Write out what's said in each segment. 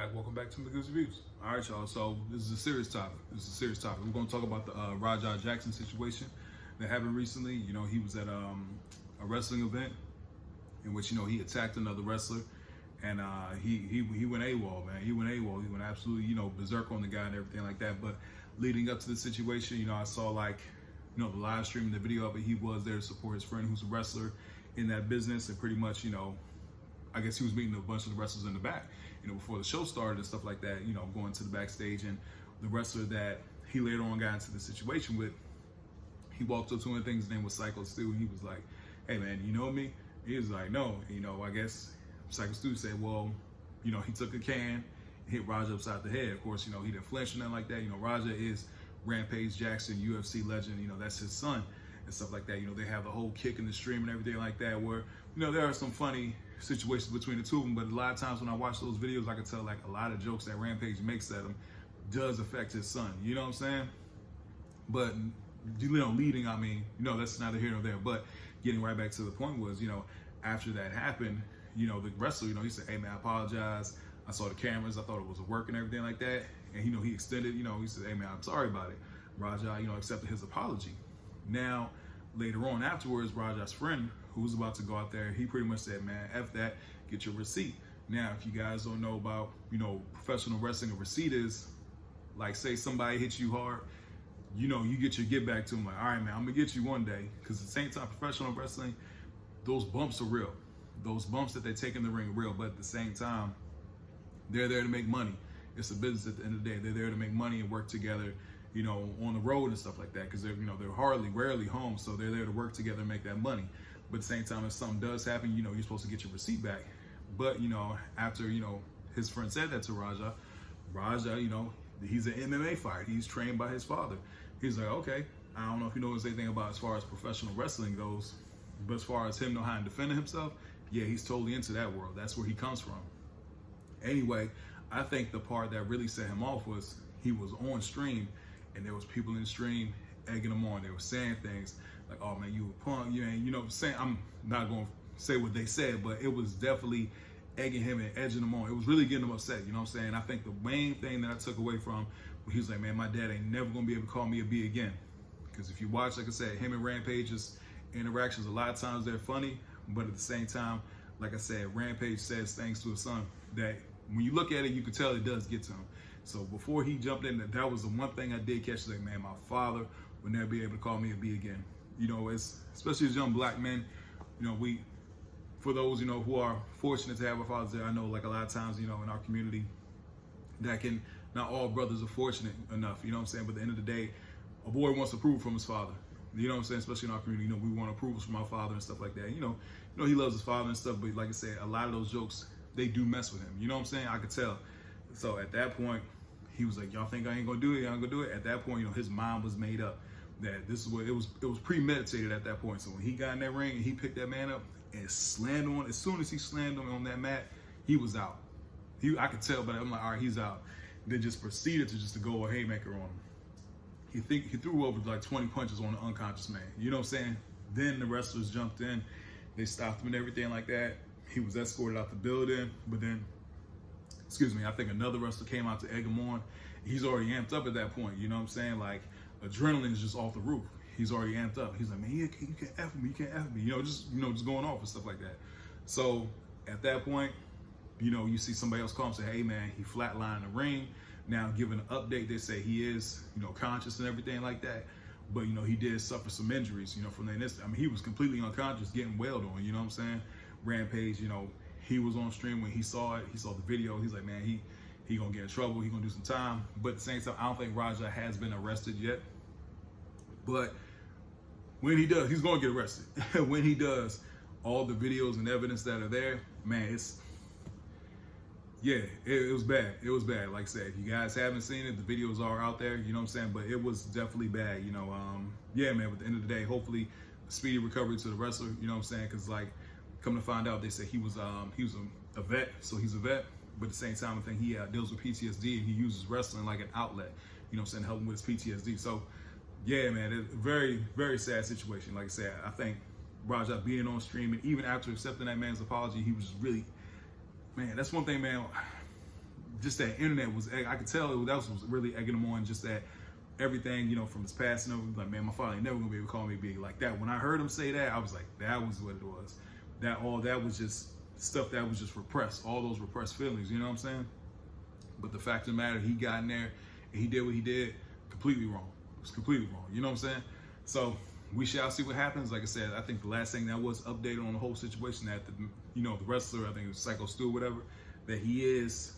back. Welcome back to McGoo's Reviews. All right, y'all. So this is a serious topic. We're going to talk about the Rampage Jackson situation that happened recently. You know, he was at a wrestling event in which, you know, he attacked another wrestler, and he went AWOL, man. He went AWOL. He went absolutely, you know, berserk on the guy and everything like that. But leading up to the situation, you know, I saw, like, you know, the live stream, the video of it. He was there to support his friend who's a wrestler in that business, and pretty much, you know, I guess he was meeting a bunch of the wrestlers in the back, you know, before the show started and stuff like that, you know, going to the backstage. And the wrestler that he later on got into the situation with, he walked up to him, I think his name was Psycho Stu, and he was like, "Hey man, you know me?" He was like, "No." You know, I guess Psycho Stu said, well, you know, he took a can, hit Raja upside the head. Of course, you know, he didn't flinch or nothing like that. You know, Raja is Rampage Jackson, UFC legend, you know, that's his son and stuff like that. You know, they have the whole kick in the stream and everything like that, where, you know, there are some funny situations between the two of them, but a lot of times when I watch those videos, I can tell, like, a lot of jokes that Rampage makes at him does affect his son, you know what I'm saying? But, you know, leading, I mean, you know, that's neither here nor there, but getting right back to the point was, you know, after that happened, you know, the wrestler, you know, he said, "Hey man, I apologize. I saw the cameras. I thought it was a work and everything like that." And, you know, he extended, you know, he said, "Hey man, I'm sorry about it." Raja, you know, accepted his apology. Now, later on afterwards, Raja's friend, who was about to go out there, he pretty much said, "Man, F that, get your receipt." Now, if you guys don't know about, you know, professional wrestling, a receipt is, like, say somebody hits you hard, you know, you get your get back to them, like, "All right, man, I'm gonna get you one day." Because at the same time, professional wrestling, those bumps are real. Those bumps that they take in the ring are real, but at the same time, they're there to make money. It's a business at the end of the day. They're there to make money and work together, you know, on the road and stuff like that, because they're, you know, they're rarely home, so they're there to work together and make that money. But at the same time, if something does happen, you know, you're supposed to get your receipt back. But, you know, after, you know, his friend said that to Raja, you know, he's an MMA fighter. He's trained by his father. He's like, "Okay, I don't know if he knows anything about as far as professional wrestling goes, but as far as him know how to defend himself, yeah, he's totally into that world. That's where he comes from." Anyway, I think the part that really set him off was he was on stream, and there was people in the stream egging him on. They were saying things like, "Oh man, you a punk, you ain't," you know, saying, I'm not going to say what they said, but it was definitely egging him and edging him on. It was really getting him upset, you know what I'm saying? I think the main thing that I took away from, he was like, "Man, my dad ain't never going to be able to call me a B again." Because if you watch, like I said, him and Rampage's interactions, a lot of times they're funny, but at the same time, like I said, Rampage says things to his son that when you look at it, you can tell it does get to him. So before he jumped in, that was the one thing I did catch. Like, man, my father would never be able to call me a B again. You know, especially as young black men, you know, for those, you know, who are fortunate to have our fathers there, I know, like, a lot of times, you know, in our community, not all brothers are fortunate enough, you know what I'm saying? But at the end of the day, a boy wants approval from his father. You know what I'm saying? Especially in our community, you know, we want approvals from our father and stuff like that. You know, he loves his father and stuff, but like I said, a lot of those jokes, they do mess with him. You know what I'm saying? I could tell. So at that point, he was like, "Y'all think I ain't gonna do it? I ain't gonna do it." At that point, you know, his mind was made up that this is what it was premeditated at that point. So when he got in that ring and he picked that man up and slammed on, as soon as he slammed him on that mat, he was out. I could tell, but I'm like, all right, he's out. Then just proceeded to go a haymaker on him. He threw over like 20 punches on an unconscious man. You know what I'm saying? Then the wrestlers jumped in, they stopped him and everything like that. He was escorted out the building, but then, I think another wrestler came out to egg him on. He's already amped up at that point. You know what I'm saying? Like, adrenaline is just off the roof. He's already amped up. He's like, "Man, you can't F me, you can't F me." You know, just going off and stuff like that. So at that point, you know, you see somebody else call him and say, "Hey man, he flatlined the ring." Now, given an update, they say he is, you know, conscious and everything like that. But, you know, he did suffer some injuries, you know, from the incident. I mean, he was completely unconscious, getting wailed on, you know what I'm saying? Rampage, you know, he was on stream when he saw it. He saw the video. He's like, man, he gonna get in trouble. He gonna do some time. But at the same time, I don't think Raja has been arrested yet. But when he does, he's gonna get arrested. When he does, all the videos and evidence that are there, man, it was bad. It was bad. Like I said, if you guys haven't seen it, the videos are out there, you know what I'm saying? But it was definitely bad, you know. Yeah, man, at the end of the day, hopefully a speedy recovery to the wrestler, you know what I'm saying? Because, like, come to find out, they said he was a vet, so he's a vet. But at the same time, I think he deals with PTSD, and he uses wrestling like an outlet, you know what I'm saying, to help him with his PTSD. So, yeah, man, it's a very, very sad situation. Like I said, I think Raja being on stream, and even after accepting that man's apology, he was just really, man, that's one thing, man. just that internet was, I could tell that was really egging him on, just that everything, you know, from his past and everything. Like, man, my father ain't never gonna be able to call me big like that. When I heard him say that, I was like, that was what it was. That was just stuff that was just repressed, all those repressed feelings, you know what I'm saying? But the fact of the matter, he got in there and he did what he did, completely wrong. It was completely wrong, you know what I'm saying? So we shall see what happens. Like I said, I think the last thing that was updated on the whole situation, that the wrestler, I think it was Psycho Stu, whatever, that he is,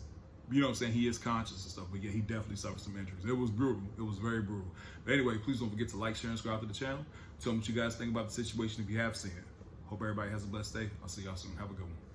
you know what I'm saying, he is conscious and stuff, but yeah, he definitely suffered some injuries. It was brutal. It was very brutal. But anyway, please don't forget to like, share, and subscribe to the channel. Tell me what you guys think about the situation if you have seen it. Hope everybody has a blessed day. I'll see y'all soon. Have a good one.